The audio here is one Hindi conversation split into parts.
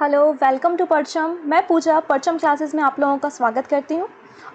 हेलो, वेलकम टू परचम। मैं पूजा परचम क्लासेस में आप लोगों का स्वागत करती हूँ।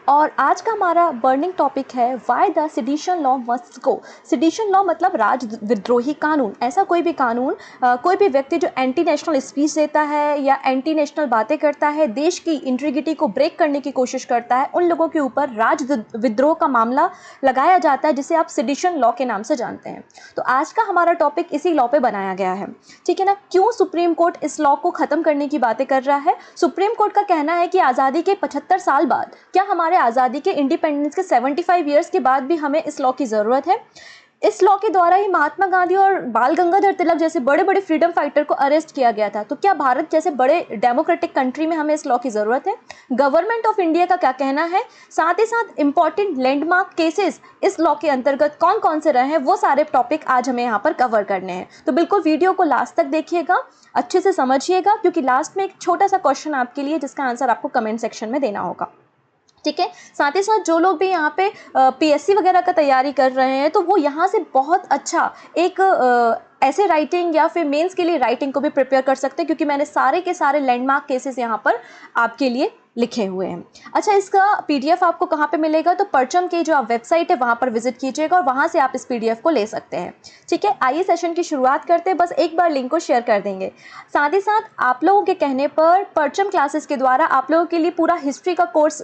और आज का हमारा बर्निंग टॉपिक है why the sedition law must go. Sedition law मतलब राजविद्रोही कानून। ऐसा कोई भी कानून, कोई भी व्यक्ति जो एंटी नेशनल स्पीच देता है या एंटी नेशनल बातें करता है, देश की इंटीग्रिटी को ब्रेक करने की कोशिश करता है, उन लोगों के ऊपर राजविद्रोह का मामला लगाया जाता है, जिसे आप सेडिशन लॉ के नाम से जानते हैं। तो आज का हमारा टॉपिक इसी लॉ पे बनाया गया है, ठीक है ना। क्यों सुप्रीम कोर्ट इस लॉ को खत्म करने की बातें कर रहा है? सुप्रीम कोर्ट का कहना है कि आज़ादी के 75 साल बाद, क्या हमारे आज़ादी के इंडिपेंडेंस के 75 ईयर्स के बाद भी हमें इस लॉ की ज़रूरत है? इस लॉ के द्वारा ही महात्मा गांधी और बाल गंगाधर तिलक जैसे बड़े बड़े फ्रीडम फाइटर को अरेस्ट किया गया था। तो क्या भारत जैसे बड़े डेमोक्रेटिक कंट्री में हमें इस लॉ की ज़रूरत है? गवर्नमेंट ऑफ इंडिया का क्या कहना है? साथ ही साथ इंपॉर्टेंट लैंडमार्क केसेस इस लॉ के अंतर्गत कौन कौन से रहे हैं, वो सारे टॉपिक आज हमें यहाँ पर कवर करने हैं। तो बिल्कुल वीडियो को लास्ट तक देखिएगा, अच्छे से समझिएगा, क्योंकि लास्ट में एक छोटा सा क्वेश्चन आपके लिए जिसका आंसर आपको कमेंट सेक्शन में देना होगा, ठीक है। साथ ही साथ जो लोग भी यहाँ पे पीएससी वगैरह का तैयारी कर रहे हैं, तो वो यहाँ से बहुत अच्छा एक ऐसे राइटिंग या फिर मेंस के लिए राइटिंग को भी प्रिपेयर कर सकते हैं, क्योंकि मैंने सारे के सारे लैंडमार्क केसेस यहाँ पर आपके लिए लिखे हुए हैं। अच्छा, इसका पीडीएफ आपको कहाँ पे मिलेगा? तो परचम की जो वेबसाइट है वहाँ पर विजिट कीजिएगा और वहाँ से आप इस पीडीएफ को ले सकते हैं, ठीक है। आइए सेशन की शुरुआत करते हैं। बस एक बार लिंक को शेयर कर देंगे। साथ ही साथ आप लोगों के कहने पर परचम क्लासेस के द्वारा आप लोगों के लिए पूरा हिस्ट्री का कोर्स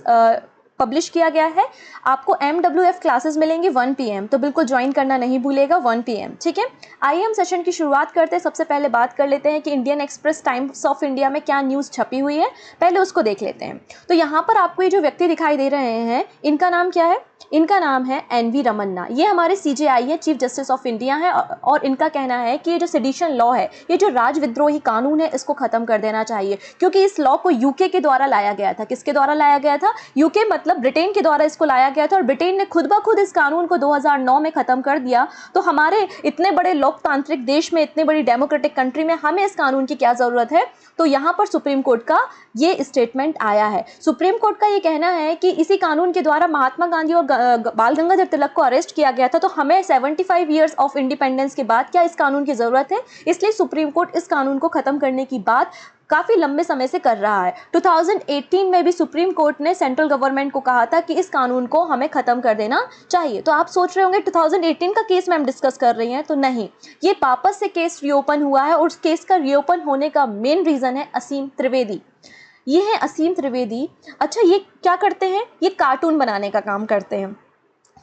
पब्लिश किया गया है। आपको MWF क्लासेस मिलेंगी 1 PM, तो बिल्कुल ज्वाइन करना नहीं भूलेगा 1 PM, ठीक है। आइए हम सेशन की शुरुआत करते हैं। सबसे पहले बात कर लेते हैं कि Indian express times of India में क्या न्यूज़ छपी हुई है, पहले उसको देख लेते हैं। तो यहाँ पर आपको ये जो व्यक्ति दिखाई दे रहे हैं, इनका नाम क्या है? इनका नाम है NV रमन्ना। ये हमारे CJI है, चीफ जस्टिस ऑफ इंडिया है, और इनका कहना है कि ये जो सेडिशन लॉ है, ये जो राजविद्रोही कानून है, इसको खत्म कर देना चाहिए, क्योंकि इस लॉ को यूके के द्वारा लाया गया था। किसके द्वारा लाया गया था? यूके मतलब ब्रिटेन के द्वारा इसको लाया गया था, और ब्रिटेन ने खुद ब खुद इस कानून को 2009 में खत्म कर दिया। तो हमारे इतने बड़े लोकतांत्रिक देश में, इतने बड़ी डेमोक्रेटिक कंट्री में हमें इस कानून की क्या जरूरत है? तो यहाँ पर सुप्रीम कोर्ट का ये स्टेटमेंट आया है। सुप्रीम कोर्ट का ये कहना है कि इसी कानून के द्वारा महात्मा गांधी और बाल गंगाधर तिलक को अरेस्ट किया गया था, तो हमें 75 ईयर्स ऑफ इंडिपेंडेंस के बाद क्या इस कानून की जरूरत है? इसलिए सुप्रीम कोर्ट इस कानून को खत्म करने की बात काफी लंबे समय से कर रहा है। 2018 में भी सुप्रीम कोर्ट ने सेंट्रल गवर्नमेंट को कहा था कि इस कानून को हमें खत्म कर देना चाहिए। तो आप सोच रहे होंगे 2018 का केस मैम डिस्कस कर रही हैं, तो नहीं, ये वापस से केस रीओपन हुआ है, और उस केस का रीओपन होने का मेन रीजन है असीम त्रिवेदी। ये है असीम त्रिवेदी। अच्छा, ये क्या करते हैं? ये कार्टून बनाने का काम करते हैं,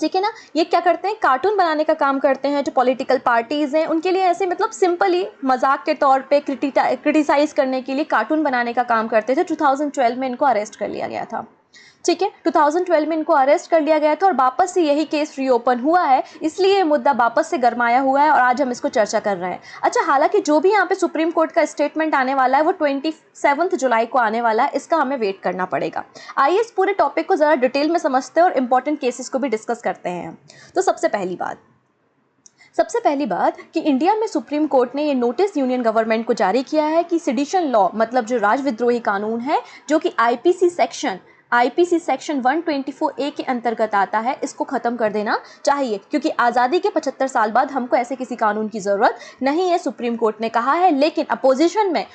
ठीक है ना। ये क्या करते हैं? कार्टून बनाने का काम करते हैं। जो पॉलिटिकल पार्टीज हैं उनके लिए ऐसे मतलब सिंपली मजाक के तौर पे क्रिटिसाइज करने के लिए कार्टून बनाने का काम करते थे। 2012 में इनको अरेस्ट कर लिया गया था, ठीक है। 2012 में इनको अरेस्ट कर लिया गया था, और वापस से यही केस रीओपन हुआ है, इसलिए ये मुद्दा वापस से गरमाया हुआ है और आज हम इसको चर्चा कर रहे हैं। अच्छा, हालांकि जो भी यहाँ पे सुप्रीम कोर्ट का स्टेटमेंट आने वाला है वो 27 जुलाई को आने वाला है, इसका हमें वेट करना पड़ेगा। आइए इस पूरे टॉपिक को ज़रा डिटेल में समझते हैं और इंपॉर्टेंट केसेस को भी डिस्कस करते हैं। तो सबसे पहली बात कि इंडिया में सुप्रीम कोर्ट ने ये नोटिस यूनियन गवर्नमेंट को जारी किया है कि सेडिशन लॉ मतलब जो राजविद्रोही कानून है, जो कि IPC सेक्शन 124A के अंतर्गत आता है, इसको खत्म कर देना चाहिए, क्योंकि आज़ादी के 75 साल बाद हमको ऐसे किसी कानून की ज़रूरत नहीं है, सुप्रीम कोर्ट ने कहा है। लेकिन अपोजिशन में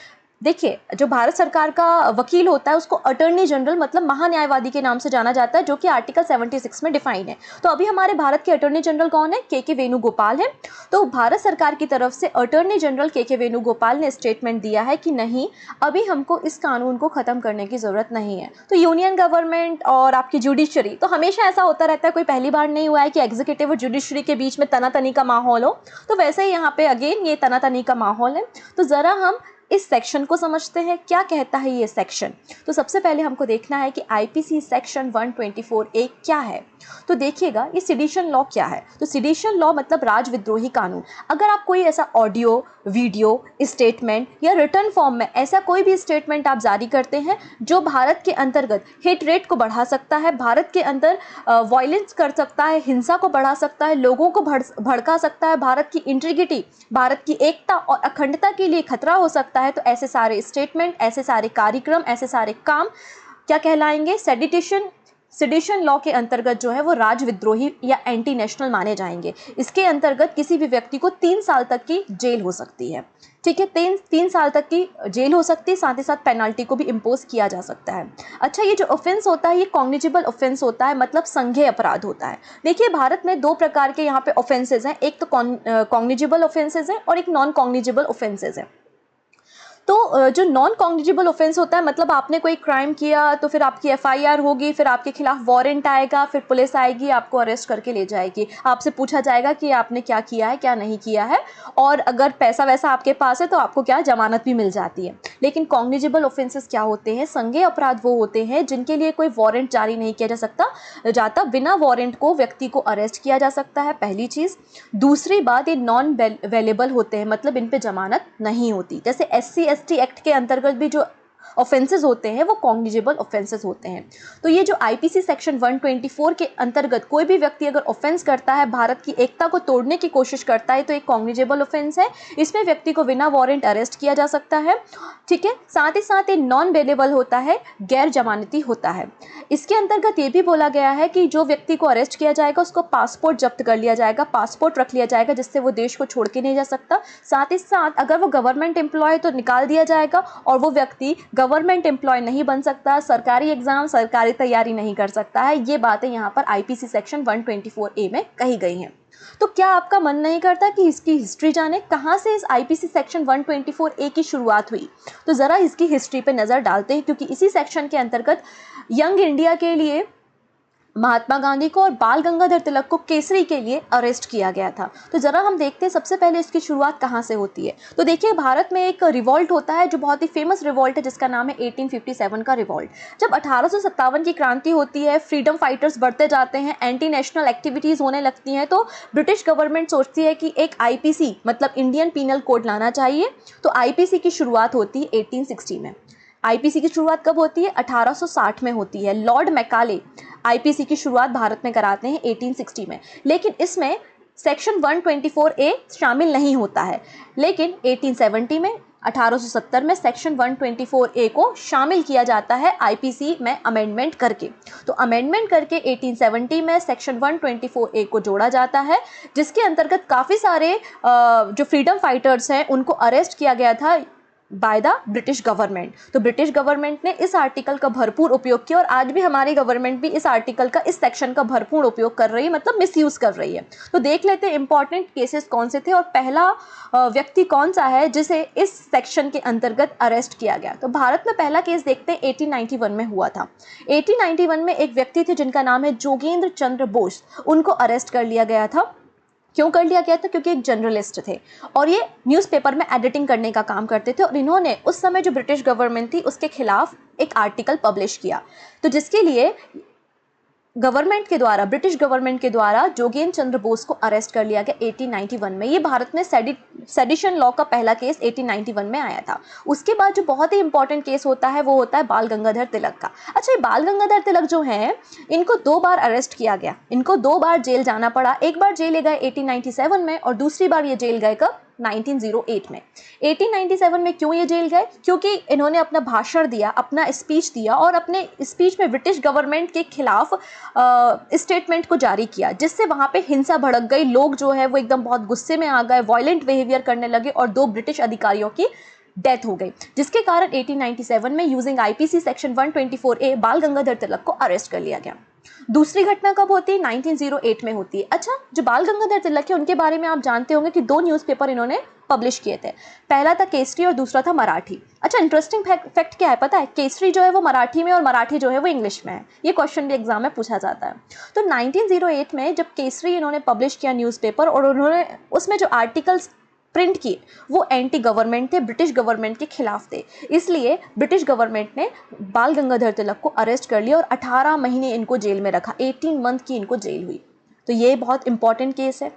देखिए, जो भारत सरकार का वकील होता है उसको अटॉर्नी जनरल मतलब महान्यायवादी के नाम से जाना जाता है, जो कि आर्टिकल 76 में डिफाइन है। तो अभी हमारे भारत के अटॉर्नी जनरल कौन है? के वेणुगोपाल है। तो भारत सरकार की तरफ से अटॉर्नी जनरल के वेणुगोपाल ने स्टेटमेंट दिया है कि नहीं, अभी हमको इस कानून को खत्म करने की जरूरत नहीं है। तो यूनियन गवर्नमेंट और आपकी जुडिशरी, तो हमेशा ऐसा होता रहता है, कोई पहली बार नहीं हुआ है कि एग्जीक्यूटिव और जुडिशरी के बीच में तनातनी का माहौल हो। तो वैसे ही यहाँ पे अगेन ये तनातनी का माहौल है। तो जरा हम इस सेक्शन को समझते हैं, क्या कहता है ये सेक्शन। तो सबसे पहले हमको देखना है कि IPC सेक्शन 124A क्या है। तो देखिएगा, ये सेडिशन लॉ क्या है। तो सेडिशन लॉ मतलब राजविद्रोही कानून। अगर आप कोई ऐसा ऑडियो, वीडियो, स्टेटमेंट या रिटर्न फॉर्म में ऐसा कोई भी स्टेटमेंट आप जारी करते हैं जो भारत के अंतर्गत हेट रेट को बढ़ा सकता है, भारत के अंदर वायलेंस कर सकता है, हिंसा को बढ़ा सकता है, लोगों को भड़का सकता है, भारत की इंटीग्रिटी, भारत की एकता और अखंडता के लिए खतरा हो सकता है, तो ऐसे सारे स्टेटमेंट, ऐसे सारे कार्यक्रम, ऐसे सारे काम क्या कहलाएंगे? सेडिशन सेडिशन लॉ के अंतर्गत जो है वो राजविद्रोही या एंटी नेशनल माने जाएंगे। इसके अंतर्गत किसी भी व्यक्ति को 3 साल तक की जेल हो सकती है। ठीक है, 3 साल तक की जेल हो सकती है, साथ ही साथ पेनल्टी को भी इम्पोज किया जा सकता है। अच्छा, ये जो ऑफेंस होता है ये कॉग्निजिबल ऑफेंस होता है, मतलब संज्ञेय अपराध होता है। देखिए, भारत में 2 प्रकार के यहाँ पे ऑफेंसेज हैं, एक तो कॉग्निजिबल ऑफेंसेज हैं और एक नॉन कॉग्निजिबल ऑफेंसेज हैं। तो जो नॉन कॉग्निजिबल ऑफेंस होता है, मतलब आपने कोई क्राइम किया तो फिर आपकी एफआईआर होगी, फिर आपके खिलाफ वारंट आएगा, फिर पुलिस आएगी, आपको अरेस्ट करके ले जाएगी, आपसे पूछा जाएगा कि आपने क्या किया है क्या नहीं किया है, और अगर पैसा वैसा आपके पास है तो आपको क्या जमानत भी मिल जाती है। लेकिन कॉग्निजिबल ऑफेंसेस क्या होते हैं? संज्ञेय अपराध वो होते हैं जिनके लिए कोई वारंट जारी नहीं किया जाता, बिना वारंट को व्यक्ति को अरेस्ट किया जा सकता है, पहली चीज़। दूसरी बात, ये नॉन अवेलेबल होते हैं, मतलब इन पे जमानत नहीं होती। जैसे SC/ST एक्ट के अंतर्गत भी जो ऑफेंसेस होते हैं वो कॉग्निजिबल ऑफेंसेस होते हैं। तो ये जो IPC सेक्शन 124 के अंतर्गत कोई भी व्यक्ति अगर ऑफेंस करता है, भारत की एकता को तोड़ने की कोशिश करता है, तो एक कॉग्निजिबल ऑफेंस है। इसमें व्यक्ति को बिना वारंट अरेस्ट किया जा सकता है। ठीक है, साथ ही साथ ये नॉन बेलेबल होता है, गैर जमानती होता है। इसके अंतर्गत ये भी बोला गया है कि जो व्यक्ति को अरेस्ट किया जाएगा उसको पासपोर्ट जब्त कर लिया जाएगा, पासपोर्ट रख लिया जाएगा, जिससे वो देश को छोड़ के नहीं जा सकता। साथ ही साथ अगर वो गवर्नमेंट एम्प्लॉय तो निकाल दिया जाएगा, और वो व्यक्ति गवर्नमेंट एम्प्लॉय नहीं बन सकता, सरकारी एग्जाम सरकारी तैयारी नहीं कर सकता है। ये बातें यहाँ पर IPC सेक्शन 124A में कही गई हैं। तो क्या आपका मन नहीं करता कि इसकी हिस्ट्री जाने, कहाँ से इस IPC सेक्शन 124A की शुरुआत हुई? तो ज़रा इसकी हिस्ट्री पे नज़र डालते हैं, क्योंकि इसी सेक्शन के अंतर्गत यंग इंडिया के लिए महात्मा गांधी को और बाल गंगाधर तिलक को केसरी के लिए अरेस्ट किया गया था। तो ज़रा हम देखते हैं सबसे पहले इसकी शुरुआत कहाँ से होती है। तो देखिए, भारत में एक रिवॉल्ट होता है जो बहुत ही फेमस रिवॉल्ट है, जिसका नाम है 1857 का रिवॉल्ट। जब 1857 की क्रांति होती है, फ्रीडम फाइटर्स बढ़ते जाते हैं, एंटी नेशनल एक्टिविटीज़ होने लगती हैं, तो ब्रिटिश गवर्नमेंट सोचती है कि एक IPC मतलब इंडियन पीनल कोड लाना चाहिए। तो IPC की शुरुआत होती है 1860 में। IPC की शुरुआत कब होती है? 1860 में होती है। लॉर्ड मैकाले IPC की शुरुआत भारत में कराते हैं 1860 में, लेकिन इसमें सेक्शन 124A शामिल नहीं होता है। लेकिन 1870 में, 1870 में सेक्शन 124A को शामिल किया जाता है IPC में अमेंडमेंट करके। तो अमेंडमेंट करके 1870 में सेक्शन 124A को जोड़ा जाता है, जिसके अंतर्गत काफ़ी सारे जो फ्रीडम फाइटर्स हैं उनको अरेस्ट किया गया था बाय द ब्रिटिश गवर्नमेंट। तो ब्रिटिश गवर्नमेंट ने इस आर्टिकल का भरपूर उपयोग किया, और आज भी हमारी गवर्नमेंट भी इस आर्टिकल का, इस सेक्शन का भरपूर उपयोग कर रही है, मतलब मिसयूज कर रही है। तो देख लेते हैं इंपॉर्टेंट केसेस कौन से थे, और पहला व्यक्ति कौन सा है जिसे इस सेक्शन के अंतर्गत अरेस्ट किया गया। तो भारत में पहला केस देखते हैं 1891 में हुआ था। 1891 में एक व्यक्ति थे जिनका नाम है जोगेंद्र चंद्र बोस, उनको अरेस्ट कर लिया गया था। क्यों कर लिया गया था? क्योंकि एक जर्नलिस्ट थे और ये न्यूज़पेपर में एडिटिंग करने का काम करते थे, और इन्होंने उस समय जो ब्रिटिश गवर्नमेंट थी उसके खिलाफ एक आर्टिकल पब्लिश किया, तो जिसके लिए गवर्नमेंट के द्वारा, ब्रिटिश गवर्नमेंट के द्वारा जोगेंद्र चंद्र बोस को अरेस्ट कर लिया गया 1891 में। ये भारत में सेडिशन लॉ का पहला केस 1891 में आया था। उसके बाद जो बहुत ही इंपॉर्टेंट केस होता है वो होता है बाल गंगाधर तिलक का। अच्छा, ये बाल गंगाधर तिलक जो हैं, इनको 2 बार अरेस्ट किया गया, इनको 2 बार जेल जाना पड़ा। एक बार जेल गए 1897 में, और दूसरी बार ये जेल गए कब? 1908 में। 1897 में क्यों ये जेल गए? क्योंकि इन्होंने अपना भाषण दिया, अपना स्पीच दिया, और अपने स्पीच में ब्रिटिश गवर्नमेंट के खिलाफ स्टेटमेंट को जारी किया, जिससे वहाँ पे हिंसा भड़क गई। लोग जो है वो एकदम बहुत गुस्से में आ गए, वायलेंट बिहेवियर करने लगे, और 2 ब्रिटिश अधिकारियों की डेथ हो गई, जिसके कारण 1897 में यूजिंग IPC सेक्शन 124A बाल गंगाधर तिलक को अरेस्ट कर लिया गया। दूसरी घटना कब होती है? 1908 में होती है। अच्छा, जो बाल गंगाधर तिलक है उनके बारे में आप जानते होंगे कि 2 न्यूज़पेपर इन्होंने पब्लिश किए थे। पहला था केसरी और दूसरा था मराठी। अच्छा, इंटरेस्टिंग फैक्ट क्या है पता है? केसरी जो है वो मराठी में और मराठी जो है वो इंग्लिश में है। ये क्वेश्चन भी एग्जाम में पूछा जाता है। तो 1908 में जब केसरी इन्होंने पब्लिश किया न्यूज़पेपर, और उन्होंने उसमें जो आर्टिकल्स प्रिंट किए वो एंटी गवर्नमेंट थे, ब्रिटिश गवर्नमेंट के खिलाफ थे, इसलिए ब्रिटिश गवर्नमेंट ने बाल गंगाधर तिलक को अरेस्ट कर लिया और 18 महीने इनको जेल में रखा। 18 मंथ की इनको जेल हुई। तो ये बहुत इंपॉर्टेंट केस है।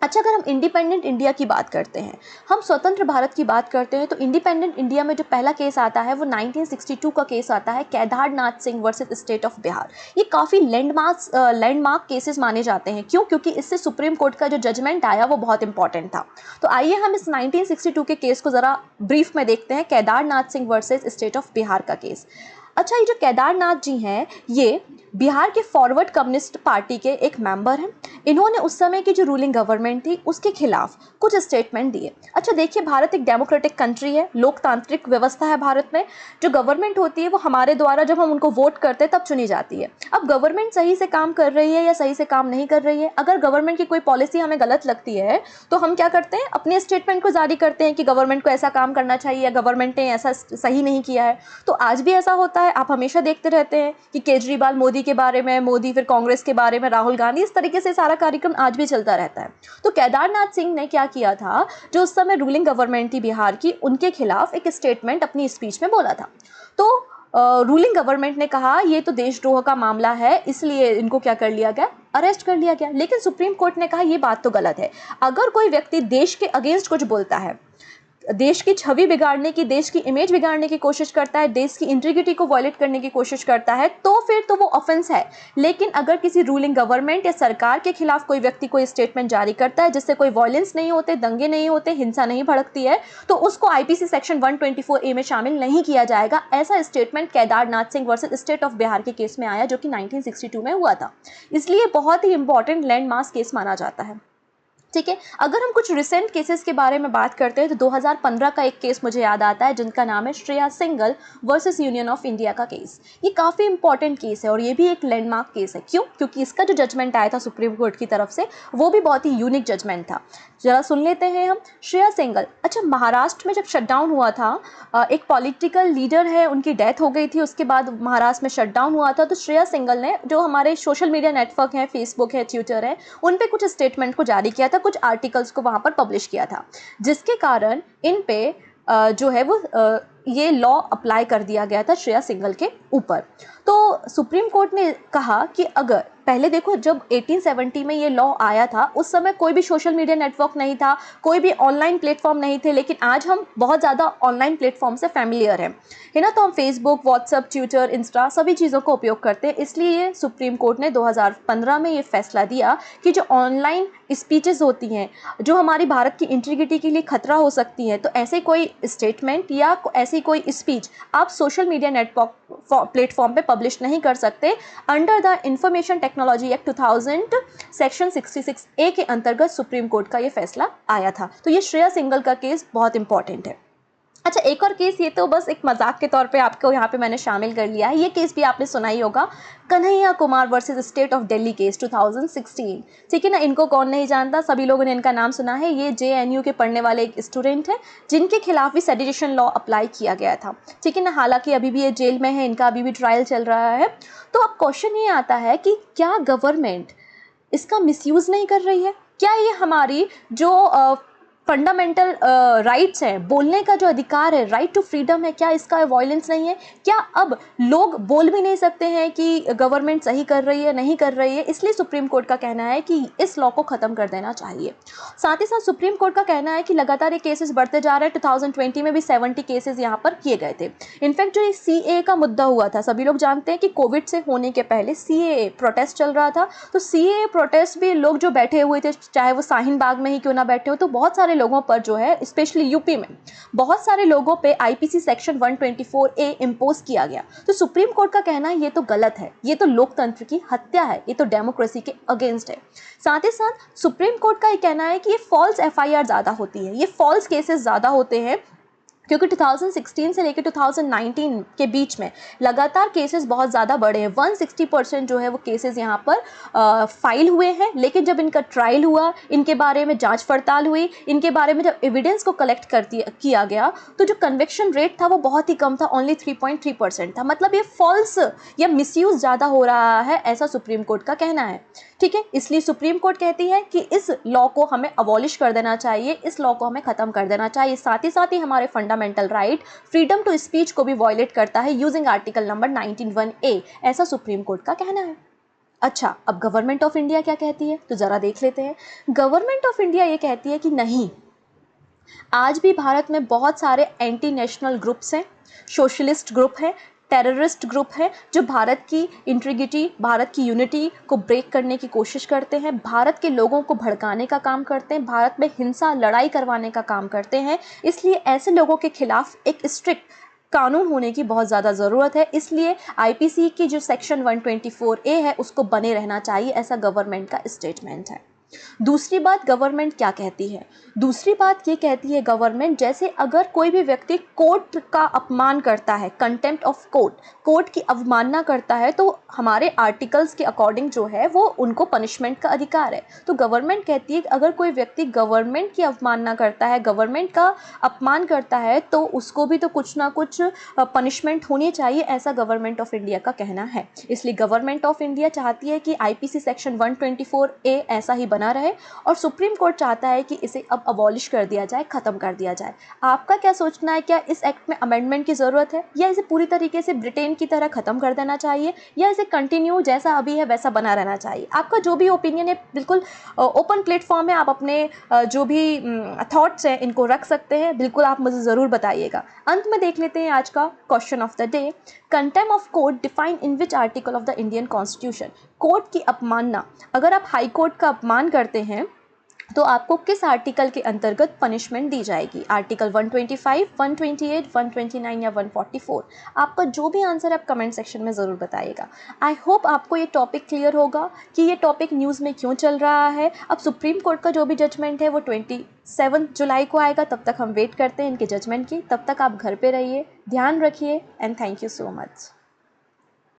अच्छा, अगर हम इंडिपेंडेंट इंडिया की बात करते हैं, हम स्वतंत्र भारत की बात करते हैं, तो इंडिपेंडेंट इंडिया में जो पहला केस आता है वो 1962 का केस आता है, Kedarnath Singh versus state of Bihar. ये काफ़ी लैंडमार्क केसेस माने जाते हैं। क्यों? क्योंकि इससे सुप्रीम कोर्ट का जो जजमेंट आया वो बहुत इंपॉर्टेंट था। तो आइए हम इस 1962 के केस को ज़रा ब्रीफ में देखते हैं, Kedarnath Singh versus state of Bihar का केस। अच्छा, ये जो केदारनाथ जी हैं, ये बिहार के फॉरवर्ड कम्युनिस्ट पार्टी के एक मेंबर हैं। इन्होंने उस समय की जो रूलिंग गवर्नमेंट थी उसके खिलाफ कुछ स्टेटमेंट दिए। अच्छा देखिए, भारत एक डेमोक्रेटिक कंट्री है, लोकतांत्रिक व्यवस्था है भारत में। जो गवर्नमेंट होती है वो हमारे द्वारा जब हम उनको वोट करते हैं तब चुनी जाती है। अब गवर्नमेंट सही से काम कर रही है या सही से काम नहीं कर रही है, अगर गवर्नमेंट की कोई पॉलिसी हमें गलत लगती है तो हम क्या करते हैं, अपने स्टेटमेंट को जारी करते हैं कि गवर्नमेंट को ऐसा काम करना चाहिए या गवर्नमेंट ने ऐसा सही नहीं किया है। तो आज भी ऐसा होता है, आप हमेशा देखते रहते हैं कि केजरीवाल मोदी के बारे में, मोदी फिर कांग्रेस के बारे में, राहुल गांधी, इस तरीके से सारा कार्यक्रम आज भी चलता रहता है। तो केदारनाथ सिंह ने क्या किया था, जो उस समय रूलिंग गवर्नमेंट थी बिहार की, उनके खिलाफ एक स्टेटमेंट अपनी स्पीच में बोला था। तो रूलिंग गवर्नमेंट ने कहा ये तो देशद्रोह का मामला है, इसलिए इनको क्या कर लिया गया, अरेस्ट कर लिया गया। लेकिन सुप्रीम कोर्ट ने कहा ये बात तो गलत है। अगर कोई व्यक्ति देश के अगेंस्ट कुछ बोलता है, देश की छवि बिगाड़ने की, देश की इमेज बिगाड़ने की कोशिश करता है, देश की इंटीग्रिटी को वायलेट करने की कोशिश करता है, तो फिर तो वो ऑफेंस है। लेकिन अगर किसी रूलिंग गवर्नमेंट या सरकार के खिलाफ कोई व्यक्ति कोई स्टेटमेंट जारी करता है जिससे कोई वायलेंस नहीं होते, दंगे नहीं होते, हिंसा नहीं भड़कती है, तो उसको आईपीसी सेक्शन 124A में शामिल नहीं किया जाएगा। ऐसा statement Kedarnath Singh versus state of Bihar के केस में आया, जो कि 1962 में हुआ था। इसलिए बहुत ही इंपॉर्टेंट लैंडमार्क केस माना जाता है। ठीक है, अगर हम कुछ रिसेंट केसेस के बारे में बात करते हैं तो 2015 का एक केस मुझे याद आता है, जिनका नाम है Shreya Singhal versus union of India का केस। ये काफ़ी इंपॉर्टेंट केस है और ये भी एक लैंडमार्क केस है। क्यों? क्योंकि इसका जो जजमेंट आया था सुप्रीम कोर्ट की तरफ से, वो भी बहुत ही यूनिक जजमेंट था। जरा सुन लेते हैं हम। श्रेया सिंघल, अच्छा महाराष्ट्र में जब शटडाउन हुआ था, एक पॉलिटिकल लीडर है, उनकी डेथ हो गई थी, उसके बाद महाराष्ट्र में शटडाउन हुआ था। तो श्रेया सिंघल ने, जो हमारे सोशल मीडिया नेटवर्क है, फेसबुक है, ट्विटर है, उन पे कुछ स्टेटमेंट को जारी किया था, कुछ आर्टिकल्स को वहाँ पर पब्लिश किया था, जिसके कारण इन पे जो है वो ये लॉ अप्लाई कर दिया गया था श्रेया सिंघल के ऊपर। तो सुप्रीम कोर्ट ने कहा कि अगर, पहले देखो जब 1870 में ये लॉ आया था उस समय कोई भी सोशल मीडिया नेटवर्क नहीं था, कोई भी ऑनलाइन प्लेटफॉर्म नहीं थे, लेकिन आज हम बहुत ज़्यादा ऑनलाइन प्लेटफॉर्म से फैमिलियर हैं, है ना। तो हम फेसबुक, व्हाट्सएप, ट्विटर, इंस्टा सभी चीज़ों का उपयोग करते हैं। इसलिए सुप्रीम कोर्ट ने 2015 में ये फैसला दिया कि जो ऑनलाइन स्पीचेस होती हैं, जो हमारी भारत की इंटीग्रिटी के लिए खतरा हो सकती हैं, तो ऐसे कोई स्टेटमेंट या ऐसी कोई स्पीच आप सोशल मीडिया नेटवर्क प्लेटफॉर्म पे पब्लिश नहीं कर सकते। Under the information technology act 2000 section 66A के अंतर्गत सुप्रीम कोर्ट का ये फैसला आया था। तो ये श्रेया सिंघल का केस बहुत इंपॉर्टेंट है। अच्छा, एक और केस, ये तो बस एक मजाक के तौर पे आपको यहाँ पे मैंने शामिल कर लिया है, ये केस भी आपने सुना ही होगा, Kanhaiya Kumar versus state of Delhi case 2016। ठीक है ना, इनको कौन नहीं जानता, सभी लोगों ने इनका नाम सुना है। ये JNU के पढ़ने वाले एक स्टूडेंट है, जिनके खिलाफ भी सेडिशन लॉ अप्लाई किया गया था। ठीक है ना, हालांकि अभी भी ये जेल में है, इनका अभी भी ट्रायल चल रहा है। तो अब क्वेश्चन ये आता है कि क्या गवर्नमेंट इसका मिसयूज़ नहीं कर रही है? क्या ये हमारी जो फंडामेंटल राइट्स हैं, बोलने का जो अधिकार है, राइट टू फ्रीडम है, क्या इसका वायलेंस नहीं है? क्या अब लोग बोल भी नहीं सकते हैं कि गवर्नमेंट सही कर रही है, नहीं कर रही है? इसलिए सुप्रीम कोर्ट का कहना है कि इस लॉ को ख़त्म कर देना चाहिए। साथ ही साथ सुप्रीम कोर्ट का कहना है कि लगातार ये केसेस बढ़ते जा रहे हैं। 2020 में भी 70 केसेस यहाँ पर किए गए थे। इनफैक्ट जो ये CAA का मुद्दा हुआ था, सभी लोग जानते हैं कि कोविड से होने के पहले CAA प्रोटेस्ट चल रहा था। तो CAA प्रोटेस्ट भी लोग जो बैठे हुए थे, चाहे वो शाहीन बाग में ही क्यों ना बैठे हो, तो बहुत सारे लोगों पर जो है, स्पेशली यूपी में बहुत सारे लोगों पे IPC सेक्शन 124A इम्पोज किया गया। तो सुप्रीम कोर्ट का कहना है ये तो गलत है, ये तो लोकतंत्र की हत्या है, ये तो डेमोक्रेसी के अगेंस्ट है। साथ ही साथ सुप्रीम कोर्ट का ये कहना है कि ये फॉल्स FIR ज़्यादा होती है, ये फॉल्स केसेस ज़्यादा होते हैं, क्योंकि 2016 से लेकर 2019 के बीच में लगातार केसेस बहुत ज़्यादा बढ़े हैं। 160% जो है वो केसेस यहाँ पर फाइल हुए हैं, लेकिन जब इनका ट्रायल हुआ, इनके बारे में जांच पड़ताल हुई, इनके बारे में जब एविडेंस को कलेक्ट किया गया, तो जो कन्विक्शन रेट था वो बहुत ही कम था, ओनली 3.3% था। मतलब ये फॉल्स या मिसयूज़ ज़्यादा हो रहा है, ऐसा सुप्रीम कोर्ट का कहना है। ठीक है, इसलिए सुप्रीम कोर्ट कहती है कि इस लॉ को हमें अबॉलिश कर देना चाहिए, इस लॉ को हमें ख़त्म कर देना चाहिए। साथ ही हमारे fundamental right freedom to speech को भी वॉयलेट करता है यूजिंग आर्टिकल नंबर 19(1)A, ऐसा सुप्रीम कोर्ट का कहना है। अच्छा, अब गवर्नमेंट ऑफ इंडिया क्या कहती है, तो ज़रा देख लेते हैं। गवर्नमेंट ऑफ इंडिया ये कहती है कि नहीं, आज भी भारत में बहुत सारे एंटी नेशनल ग्रुप्स हैं, सोशलिस्ट ग्रुप हैं, टेररिस्ट ग्रुप है, जो भारत की इंटीग्रिटी, भारत की यूनिटी को ब्रेक करने की कोशिश करते हैं, भारत के लोगों को भड़काने का काम करते हैं, भारत में हिंसा, लड़ाई करवाने का काम करते हैं। इसलिए ऐसे लोगों के खिलाफ एक स्ट्रिक्ट कानून होने की बहुत ज़्यादा ज़रूरत है। इसलिए आईपीसी की जो सेक्शन 124A है उसको बने रहना चाहिए, ऐसा गवर्नमेंट का स्टेटमेंट है। दूसरी बात गवर्नमेंट क्या कहती है? दूसरी बात ये कहती है गवर्नमेंट, जैसे अगर कोई भी व्यक्ति कोर्ट का अपमान करता है, कंटेम्प्ट ऑफ कोर्ट, कोर्ट की अवमानना करता है, तो हमारे आर्टिकल्स के अकॉर्डिंग जो है वो उनको पनिशमेंट का अधिकार है। तो गवर्नमेंट कहती है कि अगर कोई व्यक्ति गवर्नमेंट की अवमानना करता है, गवर्नमेंट का अपमान करता है, तो उसको भी तो कुछ ना कुछ पनिशमेंट होनी चाहिए, ऐसा गवर्नमेंट ऑफ इंडिया का कहना है। इसलिए गवर्नमेंट ऑफ इंडिया चाहती है कि आईपीसी सेक्शन 124A ऐसा ही बना रहे, और सुप्रीम कोर्ट चाहता है कि इसे अब अबॉलिश कर दिया जाए, ख़त्म कर दिया जाए। आपका क्या सोचना है? क्या इस एक्ट में अमेंडमेंट की ज़रूरत है, या इसे पूरी तरीके से ब्रिटेन की तरह ख़त्म कर देना चाहिए, या इसे कंटिन्यू जैसा अभी है वैसा बना रहना चाहिए? आपका जो भी ओपिनियन है, बिल्कुल ओपन प्लेटफॉर्म है, आप अपने जो भी थॉट्स हैं इनको रख सकते हैं, बिल्कुल आप मुझे ज़रूर बताइएगा। अंत में देख लेते हैं आज का question of the day. Contempt of court define in which article of the Indian constitution? Court की अपमानना, अगर आप हाई कोर्ट का अपमान करते हैं तो आपको किस आर्टिकल के अंतर्गत पनिशमेंट दी जाएगी? आर्टिकल 125, 128, 129 या 144? आपका जो भी आंसर है आप कमेंट सेक्शन में ज़रूर बताइएगा। आई होप आपको ये टॉपिक क्लियर होगा कि ये टॉपिक न्यूज़ में क्यों चल रहा है। अब सुप्रीम कोर्ट का जो भी जजमेंट है वो 27 जुलाई को आएगा, तब तक हम वेट करते हैं इनके जजमेंट की। तब तक आप घर पे रहिए, ध्यान रखिए, and thank you so much.